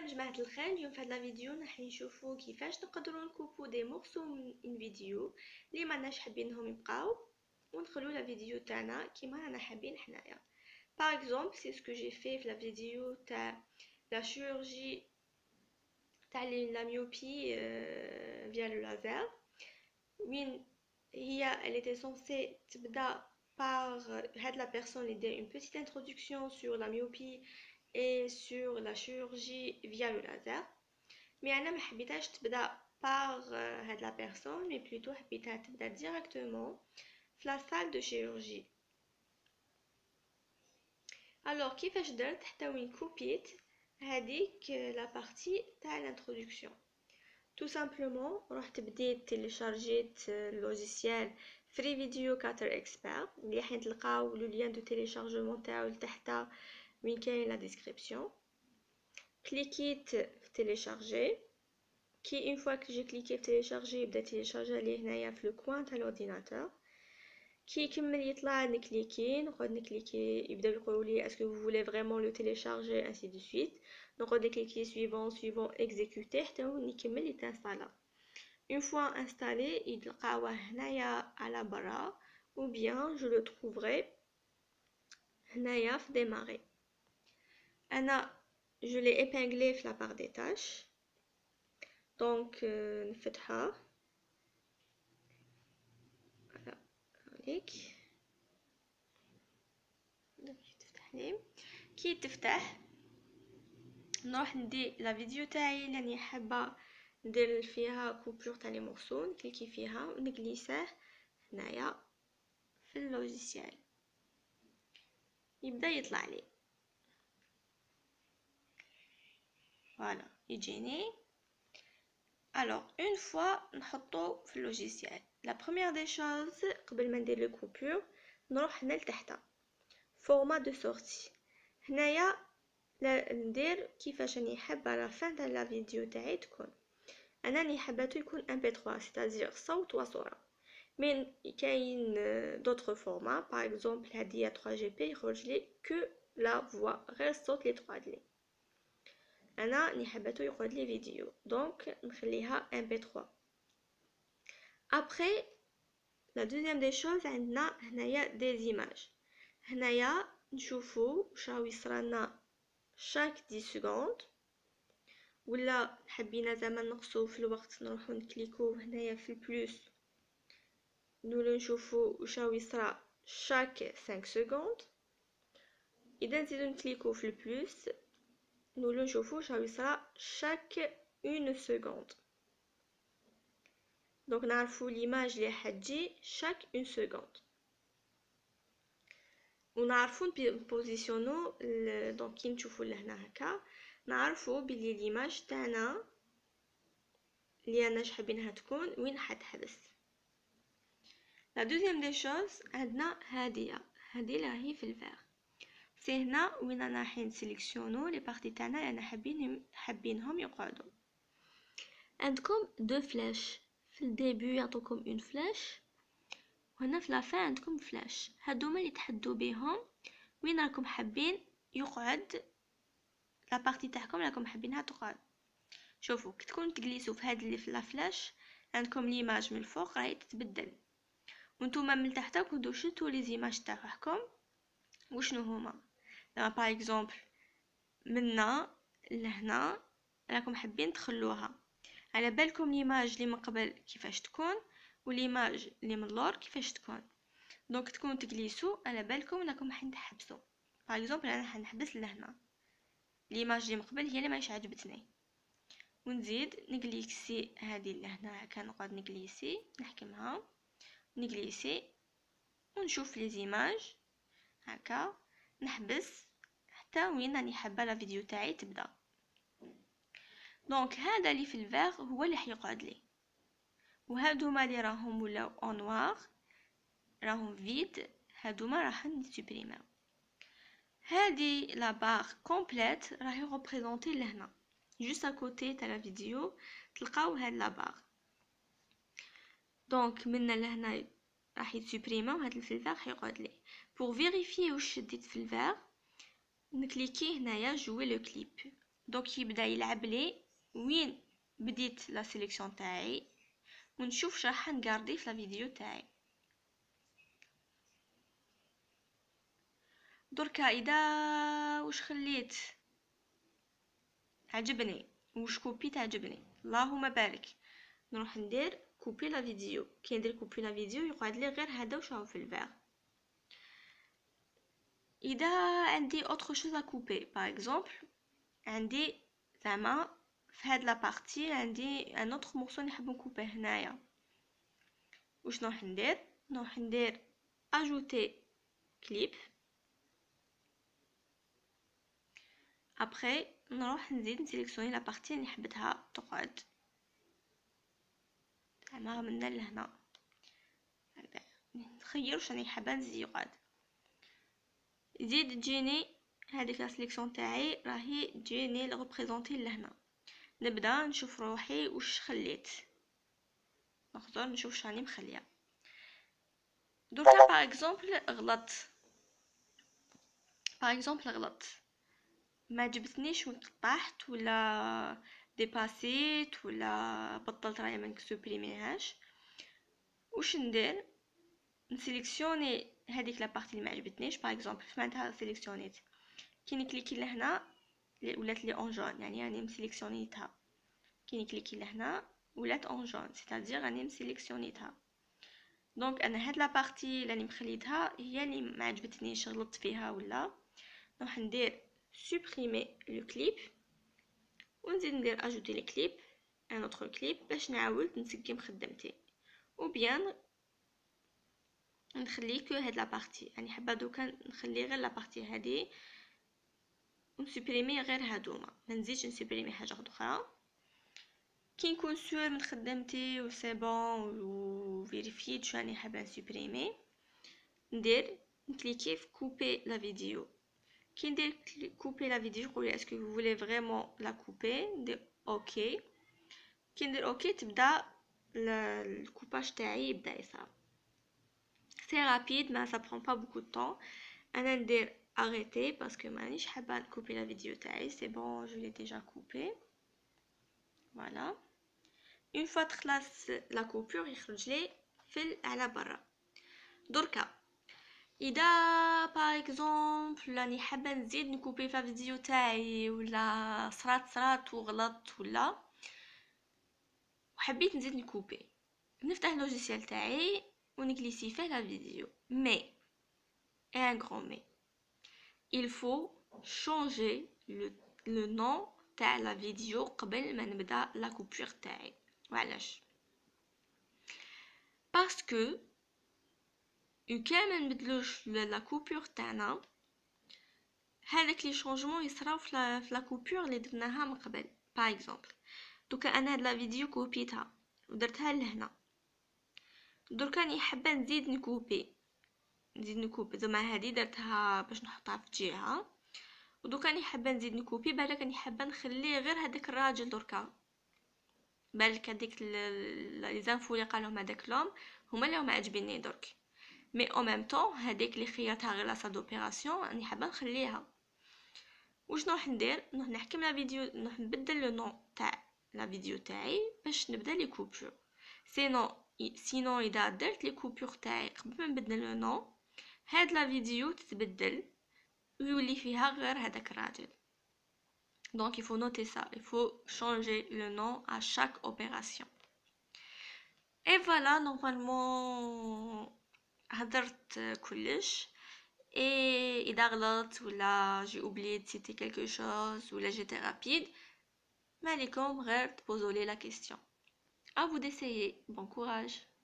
السلام جماعة الخير. اليوم في هاد لا فيديو راح نشوفوا كيفاش نقدروا نكوبو دي مورسو من فيديو اللي ماناش حابينهم يبقاو وندخلوا لا فيديو تاعنا كيما رانا حابين حنايا. باغ اكزومبل سي سكو جي في لا فيديو تاع لا شيروجي تاع لا ميوبي فيا لو لازر، وين هي elle était censée تبدا par had la personne aider une petite introduction sur la myopie et sur la chirurgie via le laser. Mais أنا ما حبيتهاش تبدا par هاد la personne mais plutôt حبيتها تبدا directement في la salle de chirurgie. Alors كيفاش درت حتى وين كوبيت هذيك la partie تاع l'introduction. Tout simplement رحت بديت téléchargيت logiciel Free Video Cutter Expert اللي راح تلقاو لو لين دو téléchargement تاعو لتحت وين كاين لا ديسكريبسيون. كليكيت في télécharger كي une fois que j'ai cliqué في télécharger يبدا télécharger لي هنايا في لو كوان تاع l'ordinateur. كي يكمل يطلع نكليكي نقعد نكليكي يبداو يقولوا لي est-ce que vous voulez vraiment le télécharger ainsi de suite. نقعد نكليكي suivant exécuter حتى هو يكمل يتانستالا. une fois installé يلقاوه هنايا على برا ou bien je le trouverai هنايا في démarrer. انا je l'ai épinglé في la barre des tâches donc نفتحها voilà هيك تفتح لي. كي تفتح نروح ندي لا فيديو تاعي اللي راني حابه ندير فيها كوبور تاع لي مورسو، نكليكي فيها ونجليسه هنايا في اللوجيسيال يبدا يطلع لي فوالا يجيني. alors une fois نحطو في اللوجيسيال la première des choses قبل ما ندير لو كوبور نروح هنا لتحت format de sortie. هنايا ندير كيفاش راني حابه على فان تاع لا فيديو تاعي تكون. انا راني حابته يكون mp3 c'est-à-dire صوت وصوره، من كاين d'autres formats par exemple هذه 3gp يخرج لي que la voix غير الصوت لي تقعد لي. انا راني حابته يقعد لي فيديو دونك نخليها mp3. après la deuxième des choses عندنا هنايا des images. هنايا نشوفوا واش راهو يصرالنا chaque 10 secondes ولا حبينا زعما نقصو في الوقت نروحو نكليكو هنايا في البلوس نولو نشوفو واش راهو يصرا chaque 5 secondes. اذا نزيدو نكليكو في البلوس نولو نشوفو واش راهو يصرا chaque 1 seconde. دونك نعرفو ليماج لي حتجي chaque 1 seconde ونعرفو نبوزيسيونو دونك كي نشوفو لهنا هكا نعرفو بلي ليماج تاعنا اللي انا حابينها تكون وين حتحبس. لا دوزيام دي شوز عندنا هذه اللي راهي في الفير سي هنا وين انا راح نسيليكسيونو لي بارتي تاعنا اللي انا حابينهم يقعدوا. عندكم دو فلاش في الديبيو يعطوكم اون فلاش وهنا في لافان عندكم فلاش. هادوما اللي تحدوا بهم وين راكم حابين يقعد لا بارتي تاعكم راكم حابينها تقعد. شوفوا كي تكون تجلسوا في هاد اللي في لا فلاش عندكم ليماج من الفوق راهي تتبدل وانتوما من تحت كنتو شفتوا لي زيماج تاعكم وشنو هما. دابا باغ اكزومبل منا لهنا راكم حابين تخلوها على بالكم ليماج اللي من قبل كيفاش تكون وليماج اللي من اللور كيفاش تكون. دونك تكونوا تجلسوا على بالكم انكم راح تحبسوا. باغ اكزومبل انا حنحبس لهنا ليماج اللي من قبل هي اللي ماهيش عجبتني ونزيد نجليسي هذه لهنا هكا نقعد نجليسي نحكمها نجليسي ونشوف لي زيماج هكا نحبس حتى وين راني حابه لا فيديو تاعي تبدا. دونك هذا اللي في الفير هو اللي حيقعد لي وهادوما اللي راهم ولاو اون نوار راهم فيد هادوما راح نسوبريميو. هذه لا بار كومبليت راهي ريبريزونتي لهنا جوست ا كوتي تاع لا فيديو تلقاو هاد لا بار. دونك من لهنا راح يسوبريميو هاد في الفير حيقعد لي. بور فيريفيي واش شديت في الفير نكليكي هنايا جوي لو كليب دونك يبدا يلعب لي وين بديت لا سيليكسيون تاعي ونشوف واش راح نغاردي في لا فيديو تاعي. دركا اذا واش خليت عجبني واش كوبيت عجبني اللهم بارك، نروح ندير كوبي لا فيديو. كي ندير كوبي لا فيديو يقعد لي غير هذا واش راهو في الفيغ. اذا عندي اوتر شوز ا كوبي باغ اكزومبل عندي زعما في هاد لا بارتي عندي ان اوتر مورسو نحب نكوبيه هنايا، واش نروح ندير اجوتي كليب. ابري نروح نزيد نسيليكسيوني لا بارتي اللي حبيتها تقعد زعما من هنا لهنا، نخير واش راني حابه نزيد يقعد. زيد تجيني هذيك لا سيليكسيون تاعي راهي تجيني ريبريزونتي لهنا، نبدا نشوف روحي واش خليت، نختار نشوف واش راني مخليه. دركا باغ اكزومبل غلط ما عجبتنيش وين قطعت ولا ديباسيت ولا بطلت راهي ما نسوبريميهاش، واش ندير نسيليكسيوني هذيك لا بارتي اللي ما عجبتنيش. باغ اكزومبل معناتها سيليكسيونيت كي نكليكي لهنا ولات لي اون جون، يعني راني مسيليكسيونيتها. كي نكليكي لهنا ولات اون جون سيتادير راني مسيليكسيونيتها. دونك انا هاد لا بارتي اللي راني مخليتها هي اللي ما عجبتنيش غلطت فيها، ولا نروح ندير سوبريمي لو كليب ونزيد ندير اجوتي لي كليب ان اوتر كليب باش نعاود نسقم خدمتي، او بيان نخلي كو هاد لا بارتي. يعني حابه دوكا نخلي غير لا بارتي هادي ونسوبريمي غير هادوما، ما نزيدش نسوبريمي حاجه اخرى. كي نكون سور من خدمتي و سي بون و فيريفيت شو راني حابه نسوبريمي، ندير نكليكي في كوبي لا فيديو. كي ندير كوبي لا فيديو يقولي اسكو vous voulez vraiment la couper، ندير اوكي. كي ندير اوكي تبدا الكوباج تاعي يبدا يصرا. سي رابيد ما ça prend pas beaucoup de temps. انا ندير arrêter parce que مانيش حابه نكوبي لا فيديو تاعي، سي بون je l'ai déjà coupé. voilà une fois تخلص لا كوبور يخرج لي في على برا. دركا اذا باغ اكزومبل راني حابه نزيد نكوبي في الفيديو تاعي ولا صرات وغلطت ولا وحبيت نزيد نكوبي، نفتح اللوجيسيال تاعي ونجلسي فيه لا فيديو. مي un grand mais il faut changer le nom تاع لا فيديو قبل ما نبدا لا كوبور تاعي. وعلاش؟ باسكو كان ما نبدلوش لا كوبور تاعنا هذاك لي شونجمون يصراو في لا كوبور اللي درناها من قبل. باغ اكزومبل دوكا انا هاد لا فيديو كوبيتها ودرتها لهنا، دركا راني حابه نزيد نكوبي زعما هادي درتها باش نحطها في جهه، ودوكا راني حابه نزيد نكوبي. بالك راني حابه نخلي غير هذاك الراجل، دركا بالك هذيك لي زانفو اللي قالهم هذاك لوم هما اللي عاجبيني درك. مي او ميم طون هذيك اللي خيرتها غير لا سال دوبيراسيون راني حابه نخليها. واش نروح ندير؟ نروح نحكم لا فيديو، نروح نبدل لو نون تاع لا فيديو تاعي باش نبدا لي كوبور. سينو اذا درت لي كوبور تاعي قبل ما نبدل لو نون هاد لا فيديو تتبدل ويولي فيها غير هذاك الراجل. دونك il faut noter ça, il faut changer le nom à chaque opération. et voilà, normalement هدرت كلش. et اذا غلطت ولا j'ai oublié de citer quelque chose ولا j'étais rapide ما عليكم غير تبوزولي la question. à vous d'essayer. bon courage.